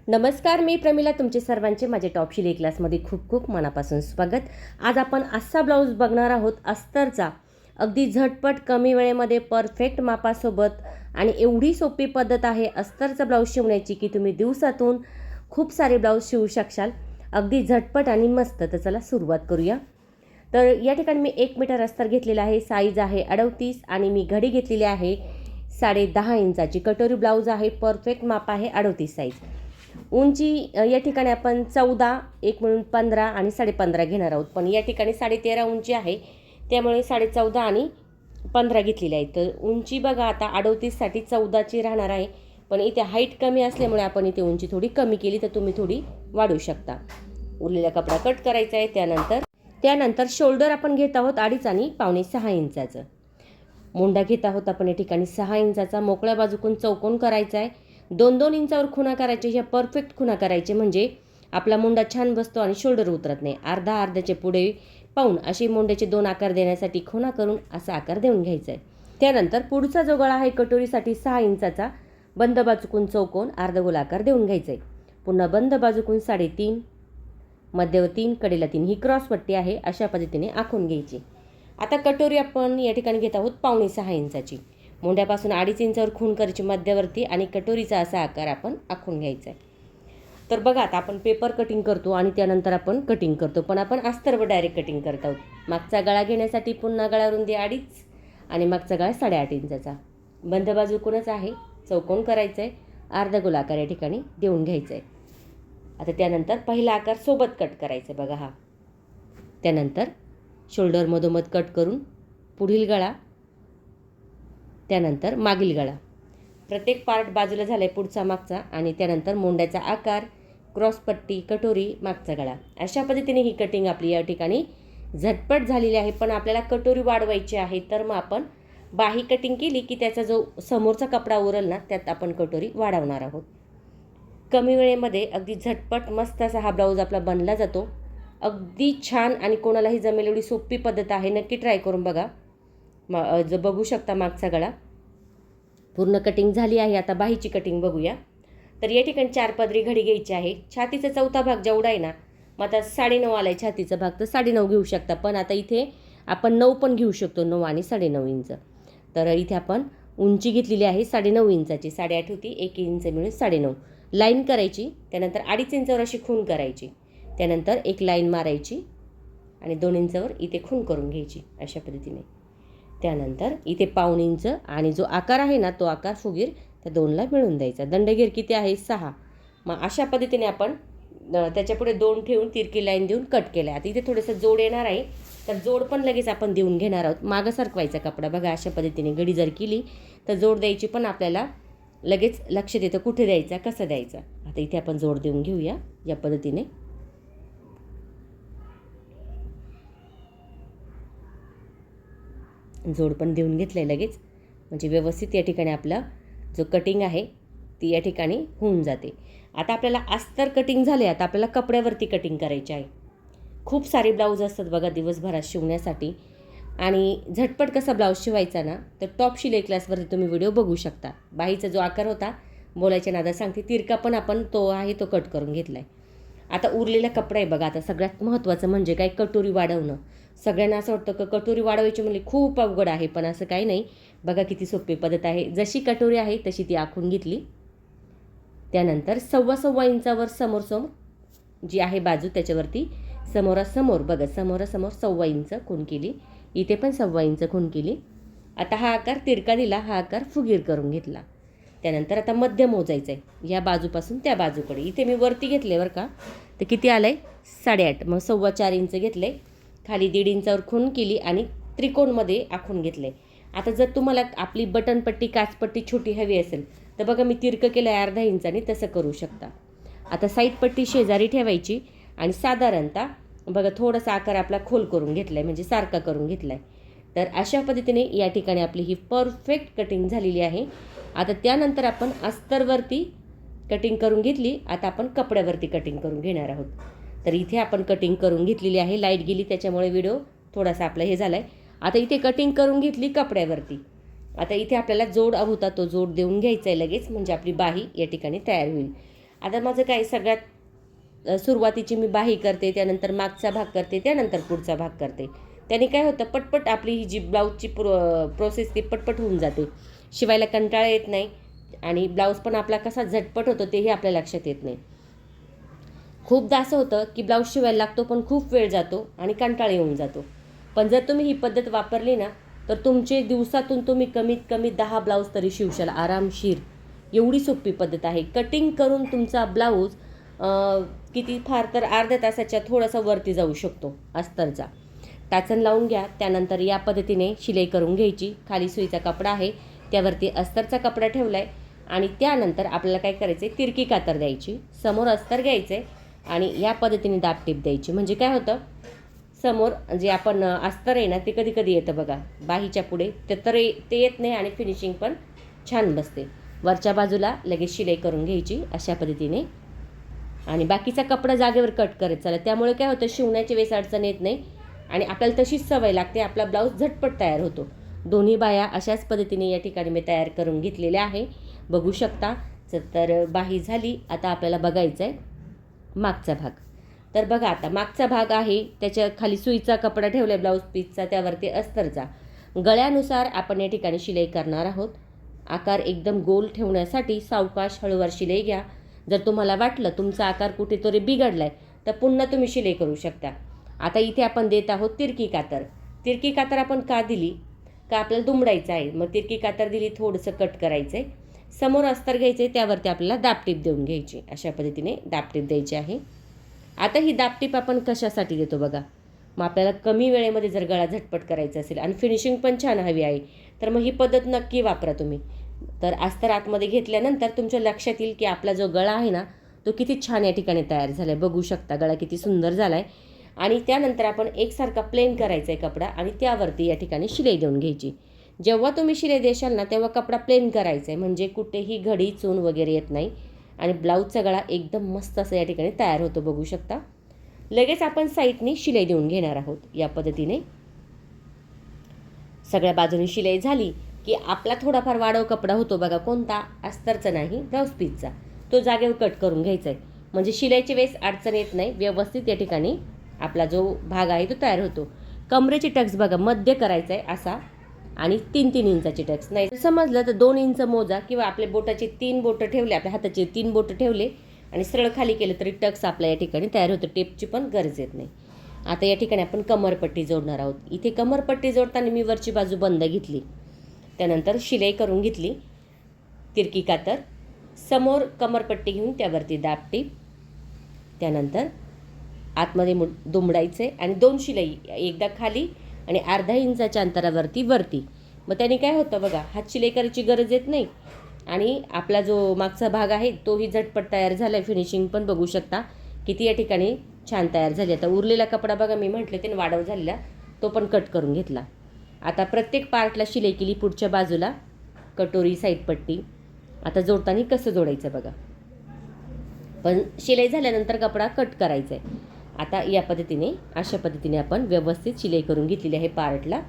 नमस्कार, मी प्रमिला. तुमचे सर्वांचे माझे टॉप शिलाई क्लासमध्ये खूप खूप मनापासून स्वागत. आज आपण असा ब्लाऊज बघणार आहोत अस्तरचा, अगदी झटपट कमी वेळेमध्ये परफेक्ट मापासोबत. आणि एवढी सोपी पद्धत आहे अस्तरचा ब्लाऊज शिवण्याची की तुम्ही दिवसातून खूप सारे ब्लाऊज शिवू शकशाल अगदी झटपट आणि मस्त. तर चला सुरुवात करूया. तर या ठिकाणी मी 1 मीटर अस्तर घेतलेला आहे, साईज आहे 38 आणि मी घडी घेतलेली आहे 10.5 इंचाची. कटोरी ब्लाऊज आहे, परफेक्ट माप आहे 38 साईज. उंची या ठिकाणी आपण 14, 1 म्हणून 15 आणि 15.5 घेणार आहोत, पण या ठिकाणी 13.5 उंची आहे, त्यामुळे 14.5 आणि 15 घेतलेली आहे. तर उंची बघा आता 38साठी 14ची राहणार आहे, पण इथे हाईट कमी असल्यामुळे आपण इथे उंची थोडी कमी केली, तर तुम्ही थोडी वाढवू शकता. उरलेला कपडा कट करायचा आहे. त्यानंतर शोल्डर आपण घेत आहोत 2.5 आणि 5.25 इंचाचं. मुंडा घेत आहोत आपण या ठिकाणी 6 इंचाचा. मोकळ्या बाजूकून चौकोन करायचा आहे. 2-2 इंचावर खुणा करायचे. ह्या परफेक्ट खुणा करायचे म्हणजे आपला मुंडा छान बसतो आणि शोल्डर उतरत नाही. अर्ध्याचे पुढे पाऊण असे मुंड्याचे 2 आकार देण्यासाठी खुणा करून असा आकार देऊन घ्यायचा आहे. त्यानंतर पुढचा जो गळा आहे कटोरीसाठी 6 इंचाचा, बंद बाजूकून चौकोन अर्धगोल आकार देऊन घ्यायचा आहे. पुन्हा बंद बाजूकून 3.5, मध्यवर 3, कडेला 3 ही क्रॉस पट्टी आहे, अशा पद्धतीने आखून घ्यायची. आता कटोरी आपण या ठिकाणी घेत आहोत 5.25 इंचाची. मुंड्यापासून 2.5 इंचावर खूण करायची मध्यवर्ती आणि कटोरीचा असा आकार आपण आखून घ्यायचा आहे. तर बघा आता आपण पेपर कटिंग करतो आणि त्यानंतर आपण कटिंग करतो, पण आपण अस्तरवर डायरेक्ट कटिंग करत आहोत. मागचा गळा घेण्यासाठी पुन्हा गळा रुंदी 2.5 आणि मागचा गळा 8.5 इंचाचा. बंद बाजूकूनच आहे, चौकोन करायचं आहे, अर्धा गोल आकार या ठिकाणी देऊन घ्यायचा आहे. आता त्यानंतर पहिला आकार सोबत कट करायचा आहे बघा हा. त्यानंतर शोल्डर मधोमध कट करून पुढील गळा, त्यानंतर मागील गळा, प्रत्येक पार्ट बाजूला झाला आहे पुढचा मागचा, आणि त्यानंतर मोंड्याचा आकार, क्रॉस पट्टी, कटोरी, मागचा गळा. अशा पद्धतीने ही कटिंग आपली या ठिकाणी झटपट झालेली आहे. पण आपल्याला कटोरी वाढवायची आहे, तर मग आपण बाही कटिंग केली की त्याचा जो समोरचा कपडा उरल ना, त्यात आपण कटोरी वाढवणार आहोत. कमी वेळेमध्ये अगदी झटपट मस्त असा हा ब्लाऊज आपला बनला जातो. अगदी छान आणि कोणालाही जमेल एवढी सोपी पद्धत आहे. नक्की ट्राय करून बघा. जो बघू शकता मागचा गळा पूर्ण कटिंग झाली आहे. आता बाहीची कटिंग बघूया. तर या ठिकाणी 4 पदरी घडी घ्यायची आहे. छातीचा चौथा भाग जेवढा आहे ना, मग आता 9.5 आला आहे छातीचा भाग, तर 9.5 घेऊ शकता. पण आता इथे आपण 9 पण घेऊ शकतो, 9 आणि 9.5 इंच. तर इथे आपण उंची घेतलेली आहे 9.5 इंचाची. 8.5 होती, 1 इंच मिळून 9.5 लाईन करायची. त्यानंतर 2.5 इंचावर अशी खूण करायची. त्यानंतर एक लाईन मारायची आणि 2 इंचावर इथे खूण करून घ्यायची अशा पद्धतीने. त्यानंतर इथे पाऊण इंच आणि जो आकार आहे ना, तो आकार फुगीर त्या 2ला मिळून द्यायचा. दंडगीर किती आहे 6. मग अशा पद्धतीने आपण त्याच्यापुढे 2 ठेवून तिरकी लाईन देऊन कट केला. आता इथे थोडंसं जोड येणार आहे, तर जोड पण लगेच आपण देऊन घेणार आहोत. मागं सरकवायचा कपडा बघा अशा पद्धतीने. घडी जर केली तर जोड द्यायची, पण आपल्याला लगेच लक्षात येतं कुठे द्यायचा, कसं द्यायचा. आता इथे आपण जोड देऊन घेऊया या पद्धतीने. जोड पण देऊन घेतलं आहे लगेच, म्हणजे व्यवस्थित या ठिकाणी आपला जो कटिंग आहे ती या ठिकाणी होऊन जाते. आता आपल्याला अस्तर कटिंग झाले, आता आपल्याला कपड्यावरती कटिंग करायची आहे. खूप सारे ब्लाऊज असतात बघा दिवसभरात शिवण्यासाठी, आणि झटपट कसा ब्लाऊज शिवायचा ना, तर टॉप शिलाई क्लासवरती तुम्ही व्हिडिओ बघू शकता. बाहीचा जो आकार होता बोलायच्या नादात सांगते, तिरका पण आपण तो आहे तो कट करून घेतला आहे. आता उरलेला कपडा आहे बघा. आता सगळ्यात महत्त्वाचं म्हणजे काय, कटोरी वाढवणं. सगळ्यांना असं वाटतं की कटोरी वाढवायची म्हणजे खूप अवघड आहे, पण असं काही नाही. बघा किती सोपी पद्धत आहे. जशी कटोरी आहे तशी ती आखून घेतली. त्यानंतर 1.25 इंचावर समोर जी आहे बाजू त्याच्यावरती समोरासमोर बघा, समोरासमोर 1.25 इंच खूण केली. इथे पण 1.25 इंच खूण केली. आता हा आकार तिरका दिला, हा आकार फुगीर करून घेतला. त्यानंतर आता मध्य मोजायचं आहे या बाजूपासून त्या बाजूकडे. इथे मी वरती घेतले बरं का, तर किती आलं आहे 8.5. मग 4.25 इंच घेतले. खाली 1.5 इंचावर खूण केली आणि त्रिकोणमध्ये आखून घेतले. आता जर तुम्हाला आपली बटनपट्टी काचपट्टी छोटी हवी असेल तर बघा मी तिरकं केलं आहे 1/2 इंचाने, तसं करू शकता. आता साईड पट्टी शेजारी ठेवायची आणि साधारणतः बघा थोडासा आकार आपला खोल करून घेतला आहे, म्हणजे सारखा करून घेतला आहे. तर अशा पद्धतीने या ठिकाणी आपली ही परफेक्ट कटिंग झालेली आहे. आता त्यानंतर आपण अस्तरवरती कटिंग करून घेतली. आता आपण कपड्यावरती कटिंग करून घेणार आहोत. तर इथे आपण कटिंग करून घेतलेली आहे. लाईट गेली त्याच्यामुळे व्हिडिओ थोडासा आपला हे झाला आहे. आता इथे कटिंग करून घेतली कपड्यावरती. आता इथे आपल्याला जोड होता तो जोड देऊन घ्यायचा आहे लगेच, म्हणजे आपली बाही या ठिकाणी तयार होईल. आता माझं काय सगळ्यात सुरुवातीची मी बाही करते, त्यानंतर मागचा भाग करते, त्यानंतर पुढचा भाग करते. त्याने काय होतं, पटपट आपली ही जी ब्लाऊजची प्रोसेस ती पटपट होऊन जाते. शिवायला कंटाळा येत नाही आणि ब्लाऊज पण आपला कसा झटपट होतो तेही आपल्या लक्षात येत नाही. खूपदा असं होतं की ब्लाऊज शिवायला लागतो पण खूप वेळ जातो आणि कंटाळा येऊन जातो. पण जर तुम्ही ही पद्धत वापरली ना, तर तुमचे दिवसातून तुम्ही कमीत कमी 10 ब्लाऊज तरी शिवशाल आरामशीर. एवढी सोपी पद्धत आहे. कटिंग करून तुमचा ब्लाऊज किती फार तर अर्ध्या तासाच्या थोडासा वरती जाऊ शकतो अस्तरचा. टाचन लावून घ्या. त्यानंतर या पद्धतीने शिलाई करून घ्यायची. खाली सुईचा कपडा आहे, त्यावरती अस्तरचा कपडा ठेवला आहे आणि त्यानंतर आपल्याला काय करायचं आहे, तिरकी कातर द्यायची. समोर अस्तर घ्यायचं आहे आणि या पद्धतीने दाब टीप द्यायची. म्हणजे काय होतं, समोर जे आपण अस्तर आहे ना, ते कधी कधी येतं बघा बाहीच्या पुढे, तर ते येत नाही आणि फिनिशिंग पण छान बसते. वरच्या बाजूला लगेच शिलाई करून घ्यायची अशा पद्धतीने आणि बाकीचा कपडा जागेवर कट करत चला. त्यामुळे काय होतं, शिवण्याची वेळेस अडचण येत नाही आणि आपल्याला तशीच सवय लागते. आपला ब्लाऊज झटपट तयार होतो. दोन्ही बाया अशाच पद्धतीने या ठिकाणी मी तयार करून घेतलेल्या आहे, बघू शकता. तर बाही झाली. आता आपल्याला बघायचं आहे मागचा भाग. तर बघा आता मागचा भाग आहे, त्याच्या खाली सुईचा कपडा ठेवला आहे ब्लाऊज पीसचा, त्यावरती अस्तरचा. गळ्यानुसार आपण या ठिकाणी शिलाई करणार आहोत. आकार एकदम गोल ठेवण्यासाठी सावकाश हळूवार शिलाई घ्या. जर तुम्हाला वाटलं तुमचा आकार कुठेतरी बिघडला आहे तर पुन्हा तुम्ही शिलाई करू शकता. आता इथे आपण देत आहोत तिरकी कातर. तिरकी कातर आपण का दिली, का आपल्याला दुमडायचं आहे. मग तिरकी कातर दिली, थोडंसं कट करायचं आहे. समोर अस्तर घ्यायचं आहे, त्यावरती आपल्याला दाबटीप देऊन घ्यायची. अशा पद्धतीने दाबटीप द्यायची आहे. आता ही दाबटीप आपण कशासाठी देतो बघा, मग आपल्याला कमी वेळेमध्ये जर गळा झटपट करायचा असेल आणि फिनिशिंग पण छान हवी आहे, तर मग ही पद्धत नक्की वापरा तुम्ही. तर अस्तर आतमध्ये घेतल्यानंतर तुमच्या लक्षात येईल की आपला जो गळा आहे ना, तो किती छान या ठिकाणी तयार झाला आहे. बघू शकता गळा किती सुंदर झाला आहे. आणि त्यानंतर आपण एकसारखा प्लेन करायचा आहे कपडा आणि त्यावरती या ठिकाणी शिलाई देऊन घ्यायची. जेव्हा तुम्ही शिलाई देशाल ना, तेव्हा कपडा प्लेन करायचा आहे, म्हणजे कुठेही घडी चून वगैरे येत नाही आणि ब्लाऊजचा गळा एकदम मस्त असं या ठिकाणी तयार होतो. बघू शकता. लगेच आपण साईडनी शिलाई देऊन घेणार आहोत. या पद्धतीने सगळ्या बाजूनी शिलाई झाली की आपला थोडाफार वाढव कपडा होतो बघा, कोणता, अस्तरचा नाही, ब्लाऊज पीसचा. तो जागेवर कट करून घ्यायचा आहे, म्हणजे शिलाईची वेळेस अडचण येत नाही. व्यवस्थित या ठिकाणी आपला जो भाग आहे तो तयार होतो. कमरेची टक्स बघा मध्य करायचा आहे असा आणि 3-3 इंचाची टक्स. नाही समजलं तर 2 इंच मोजा किंवा आपले बोटाचे 3 बोटं ठेवले, आपल्या हाताचे 3 बोटं ठेवले आणि सरळ खाली केलं तरी टक्स आपल्या या ठिकाणी तयार होतं. टेपची पण गरज येत नाही. आता या ठिकाणी आपण कमरपट्टी जोडणार आहोत. इथे कमरपट्टी जोडताना मी वरची बाजू बंद घेतली, त्यानंतर शिलाई करून घेतली. तिरकी कातर, समोर कमरपट्टी घेऊन त्यावरती दाबटीप, त्यानंतर आतमध्ये दुमडायचे आणि 2 शिलाई, एकदा खाली आणि अर्धा इंचाच्या अंतरावरती वरती. मग त्याने काय होतं बघा, हात शिलाई करायची गरज येत नाही आणि आपला जो मागचा भाग आहे तोही झटपट तयार झाला आहे. फिनिशिंग पण बघू शकता किती या ठिकाणी छान तयार झाली. आता उरलेला कपडा बघा, मी म्हटले ते वाढव झालेला, तो पण कट करून घेतला. आता प्रत्येक पार्टला शिलाई केली. पुढच्या बाजूला कटोरी, साईड पट्टी. आता जोडताना कसं जोडायचं बघा, पण शिलाई झाल्यानंतर कपडा कट करायचा आहे. आता या पद्धतीने अशा पद्धतीने आपण व्यवस्थित शिलाई करून घेतलेली आहे. पार्टला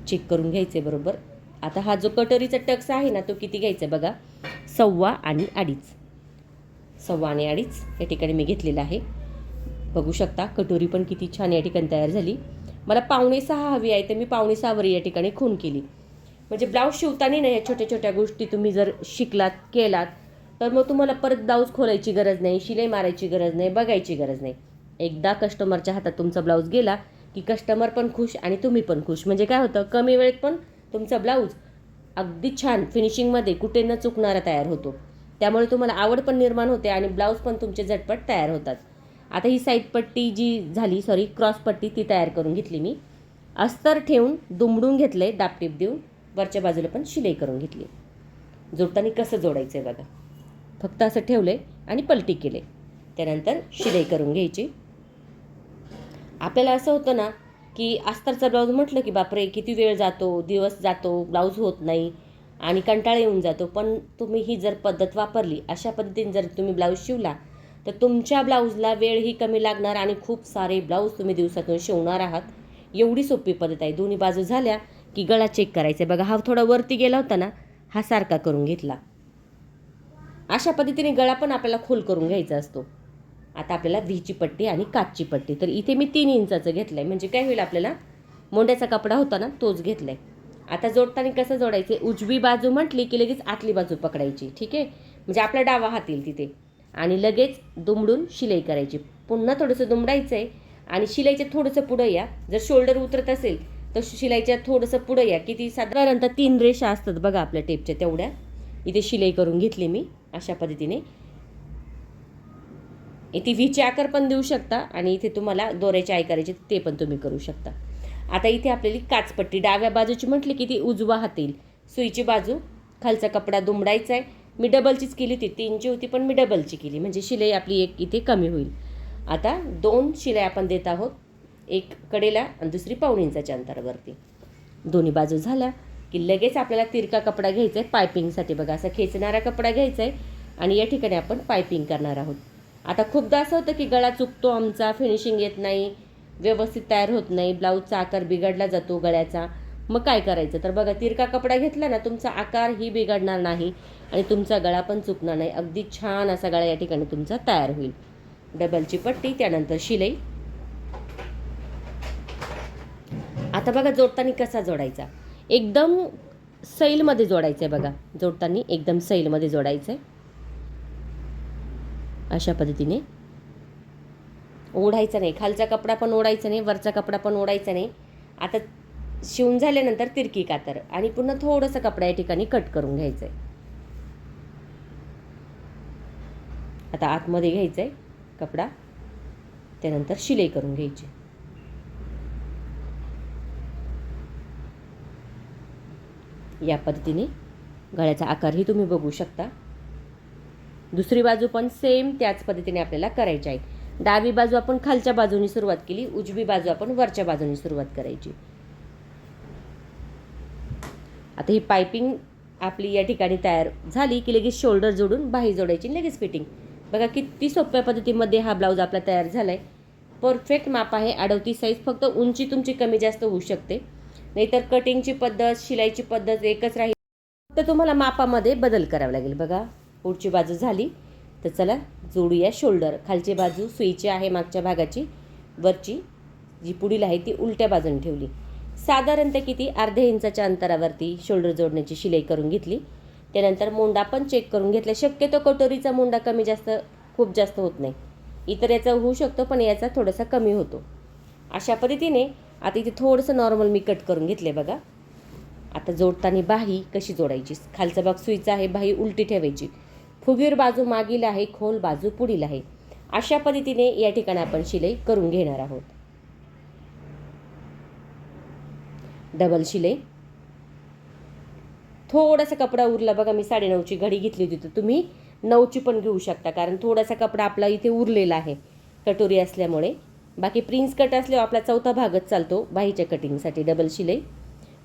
चेक करून घ्यायचे बरोबर. आता हा जो कटोरीचा टक्स आहे ना, तो किती घ्यायचा बघा, 1.25 आणि 2.5. 1.25 आणि 2.5 या ठिकाणी मी घेतलेला आहे. बघू शकता कटोरी पण किती छान या ठिकाणी तयार झाली. मला 5.25 हवी आहे, तर मी 5.25 वर या ठिकाणी खून केली. म्हणजे ब्लाऊज शिवताना ना, या छोट्या छोट्या गोष्टी तुम्ही जर शिकलात, केलात, तर मग तुम्हाला परत ब्लाऊज खोलायची गरज नाही, शिलाई मारायची गरज नाही, बघायची गरज नाही. एकदा कस्टमरच्या हातात तुमचा ब्लाऊज गेला की कस्टमर पण खुश आणि तुम्ही पण खुश. म्हणजे काय होतं, कमी वेळेत पण तुमचा ब्लाऊज अगदी छान फिनिशिंगमध्ये कुठे न चुकणारा तयार होतो. त्यामुळे तुम्हाला आवड पण निर्माण होते आणि ब्लाऊज पण तुमचे झटपट तयार होतात. आता ही साईड पट्टी जी झाली, क्रॉस पट्टी, ती तयार करून घेतली मी. अस्तर ठेवून दुमडून घेतले दाबटीप देऊन. वरच्या बाजूला पण शिलाई करून घेतली. जोडताना कसं जोडायचं आहे बघा, फक्त असं ठेवले आणि पलटी केले, त्यानंतर शिलाई करून घ्यायची. आपल्याला असं होतं ना की अस्तरचा ब्लाऊज म्हटलं की बापरे किती वेळ जातो, दिवस जातो, ब्लाऊज होत नाही आणि कंटाळा येऊन जातो. पण तुम्ही ही जर पद्धत वापरली, अशा पद्धतीने जर तुम्ही ब्लाऊज शिवला, तर तुमच्या ब्लाऊजला वेळही कमी लागणार आणि खूप सारे ब्लाऊज तुम्ही दिवसातून शिवणार आहात. एवढी सोपी पद्धत आहे. दोन्ही बाजू झाल्या की गळा चेक करायचा बघा. हा थोडा वरती गेला होता ना, हा सारखा करून घेतला. अशा पद्धतीने गळा पण आपल्याला खोल करून घ्यायचा असतो. आता आपल्याला व्हीची पट्टी आणि काचची पट्टी, तर इथे मी 3 इंचाचं घेतलं आहे, म्हणजे काय होईल आपल्याला मोंड्याचा कपडा होता ना तोच घेतला आहे. आता जोडताना कसं जोडायचं, उजवी बाजू म्हटली की लगेच आतली बाजू पकडायची, ठीक आहे, म्हणजे आपला डावा हात येईल तिथे, आणि लगेच दुमडून शिलाई करायची. पुन्हा थोडंसं दुमडायचं आहे आणि शिलाईच्या थोडंसं पुढं या. जर शोल्डर उतरत असेल तर शिलाईच्या थोडंसं पुढं या, किती साधारणतः 3 रेषा असतात बघा आपल्या टेपच्या, तेवढ्या इथे शिलाई करून घेतली मी. अशा पद्धतीने इथे व्हीचे आकार पण देऊ शकता आणि इथे तुम्हाला दोऱ्याचे आय करायचे ते पण तुम्ही करू शकता. आता इथे आपल्याला काचपट्टी डाव्या बाजूची म्हटली की ती उजवा हात येईल. सुईची बाजू खालचा कपडा दुमडायचा आहे. मी डबलचीच केली होती, 3ची होती पण मी डबलची केली, म्हणजे शिलाई आपली एक इथे कमी होईल. आता 2 शिलाई आपण देत आहोत, एक कडेला आणि दुसरी पाऊण इंचाच्या अंतरावरती. दोन्ही बाजू झाल्या की लगेच आपल्याला तिरका कपडा घ्यायचा आहे पायपिंगसाठी. बघा असा खेचणारा कपडा घ्यायचा आहे आणि या ठिकाणी आपण पायपिंग करणार आहोत. आता खूपदा असं होतं की गळा चुकतो आमचा, फिनिशिंग येत नाही, व्यवस्थित तयार होत नाही, ब्लाऊजचा आकार बिघडला जातो गळ्याचा. मग काय करायचं, तर बघा तिरका कपडा घेतला ना, तुमचा आकारही बिघडणार नाही आणि तुमचा गळा पण चुकणार नाही. अगदी छान असा गळा या ठिकाणी तुमचा तयार होईल. डबलची पट्टी, त्यानंतर शिलाई. आता बघा जोडताना कसा जोडायचा, एकदम सैलमध्ये जोडायचं आहे. बघा जोडताना एकदम सैलमध्ये जोडायचं आहे. अशा पद्धतीने ओढायचा नाही, खालचा कपडा पण ओढायचा नाही, वरचा कपडा पण ओढायचा नाही. आता शिवून झाल्यानंतर तिरकी कातर आणि पुन्हा थोडंसं कपडा या ठिकाणी कट करून घ्यायचं आहे. आता आतमध्ये घ्यायचं आहे कपडा, त्यानंतर शिलाई करून घ्यायची. या पद्धतीने गळ्याचा आकारही तुम्ही बघू शकता. दुसरी बाजू पण सेम त्याच पद्धतीने आपल्याला करायची आहे. डावी बाजू आपण खालच्या बाजूने सुरुवात केली, उजवी बाजू आपण वरच्या बाजूने सुरुवात करायची. आता ही पायपिंग आपली या ठिकाणी तयार झाली की लगेच शोल्डर जोडून बाही जोडायची, लगेच फिटिंग. बघा किती सोप्या पद्धतीमध्ये हा ब्लाऊज आपला तयार झाला आहे. परफेक्ट माप आहे, 38 साईज. फक्त उंची तुमची कमी जास्त होऊ शकते, नाहीतर कटिंगची पद्धत, शिलाईची पद्धत एकच राहील, फक्त तुम्हाला मापामध्ये बदल करावा लागेल. बघा पुढची बाजू झाली, तर चला जोडूया शोल्डर. खालची बाजू सुईची आहे मागच्या भागाची, वरची जी पुढील आहे ती उलट्या बाजूने ठेवली. साधारणतः किती अर्ध्या इंचाच्या अंतरावरती शोल्डर जोडण्याची शिलाई करून घेतली. त्यानंतर मोंडा पण चेक करून घेतला. शक्यतो कटोरीचा मोंडा कमी जास्त खूप जास्त होत नाही, इतर याचा होऊ शकतो पण याचा थोडासा कमी होतो. अशा पद्धतीने आता इथे थोडंसं नॉर्मल मी कट करून घेतले. बघा आता जोडताना बाही कशी जोडायची, खालचा भाग सुईचा आहे, बाही उलटी ठेवायची, फुगीर बाजू मागील आहे, खोल बाजू पुढील आहे. अशा पद्धतीने या ठिकाणी आपण शिलाई करून घेणार आहोत. डबल शिलाई. थोडासा कपडा उरला बघा, मी 9.5ची घडी घेतली होती, तर तुम्ही 9ची पण घेऊ शकता, कारण थोडासा कपडा आपला इथे उरलेला आहे कटोरी असल्यामुळे. बाकी प्रिन्स कट असल्यावर आपला चौथा भागच चालतो बाहीच्या कटिंगसाठी. डबल शिलाई.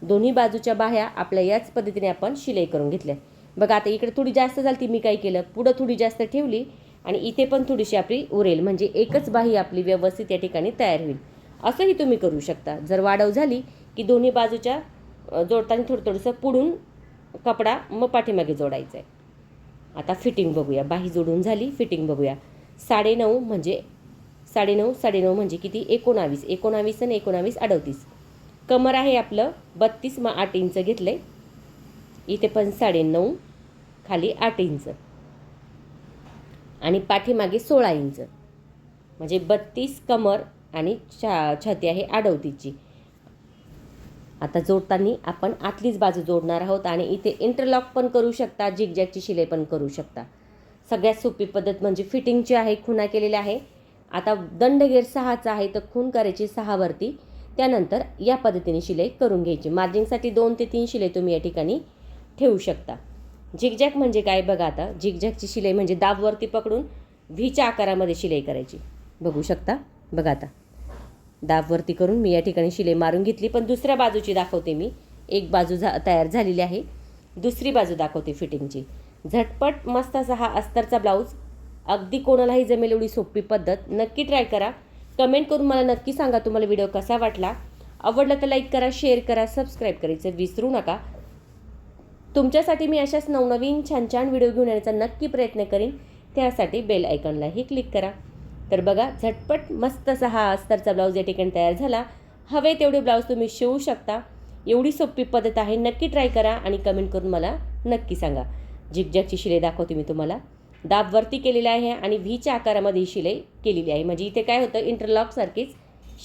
दोन्ही बाजूच्या बाह्या आपल्या याच पद्धतीने आपण शिलाई करून घेतल्या. बघा आता इकडे थोडी जास्त झाली ती, मी काय केलं, पुढं थोडी जास्त ठेवली आणि इथे पण थोडीशी आपली उरेल, म्हणजे एकच बाही आपली व्यवस्थित या ठिकाणी तयार होईल. असंही तुम्ही करू शकता. जर वाढव झाली की दोन्ही बाजूच्या जोडताना थोडंसं पुढून कपडा मग पाठीमागे जोडायचा आहे. आता फिटिंग बघूया. बाही जोडून झाली, फिटिंग बघूया. 9.5 म्हणजे 9.5 म्हणजे किती, 19 आणि 19 38. कमर आहे आपलं 32, मग 8 इंच घेतलं आहे. इथे पण 9.5, खाली 8 इंच आणि पाठीमागे 16 इंच, म्हणजे 32 कमर आणि छाती आहे 38ची. आता जोडताना आपण आतलीच बाजू जोडणार आहोत आणि इथे इंटरलॉक पण करू शकता, झिगझॅगची शिलाई पण करू शकता. सगळ्यात सोपी पद्धत म्हणजे फिटिंगची आहे, खुणा केलेल्या आहे. आता दंडगेर 6चा आहे, तर खूण करायची 6 वरती, त्यानंतर या पद्धतीने शिलाई करून घ्यायची. मार्जिंगसाठी 2 ते 3 शिलाई तुम्ही या ठिकाणी ठेवू शकता. झिगझॅग म्हणजे काय बघा, आता झिगझॅगची शिलाई म्हणजे दाबवरती पकडून व्हीच्या आकारामध्ये शिलाई करायची. बघू शकता. बघा आता दाबवरती करून मी या ठिकाणी शिलाई मारून घेतली, पण दुसऱ्या बाजूची दाखवते मी. एक बाजू तयार झालेली आहे, दुसरी बाजू दाखवते फिटिंगची. झटपट मस्त असा हा अस्तरचा ब्लाऊज, अगदी कोणालाही जमेल एवढी सोपी पद्धत. नक्की ट्राय करा. कमेंट करून मला नक्की सांगा तुम्हाला व्हिडिओ कसा वाटला. आवडला तर लाईक करा, शेअर करा, सबस्क्राईब करायचं विसरू नका. तुमच्यासाठी मी अशाच नवनवीन छान छान व्हिडिओ घेऊन येण्याचा नक्की प्रयत्न करीन. त्यासाठी बेल आयकॉनलाही क्लिक करा. तर बघा, झटपट मस्त असा हा अस्तरचा ब्लाऊज या ठिकाणी तयार झाला. हवे तेवढे ब्लाऊज तुम्ही शिवू शकता. एवढी सोपी पद्धत आहे. नक्की ट्राय करा आणि कमेंट करून मला नक्की सांगा. झिगझॅगची शिलाई दाखवते मी तुम्हाला. दाब वरती केलेला आहे आणि व्हीच्या आकारामध्ये ही शिलाई केलेली आहे. म्हणजे इथे काय होतं, इंटरलॉकसारखीच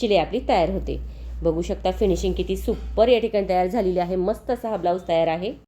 शिलाई आपली तयार होते. बघू शकता फिनिशिंग किती सुपर या ठिकाणी तयार झालेली आहे. मस्त असा हा ब्लाऊज तयार आहे.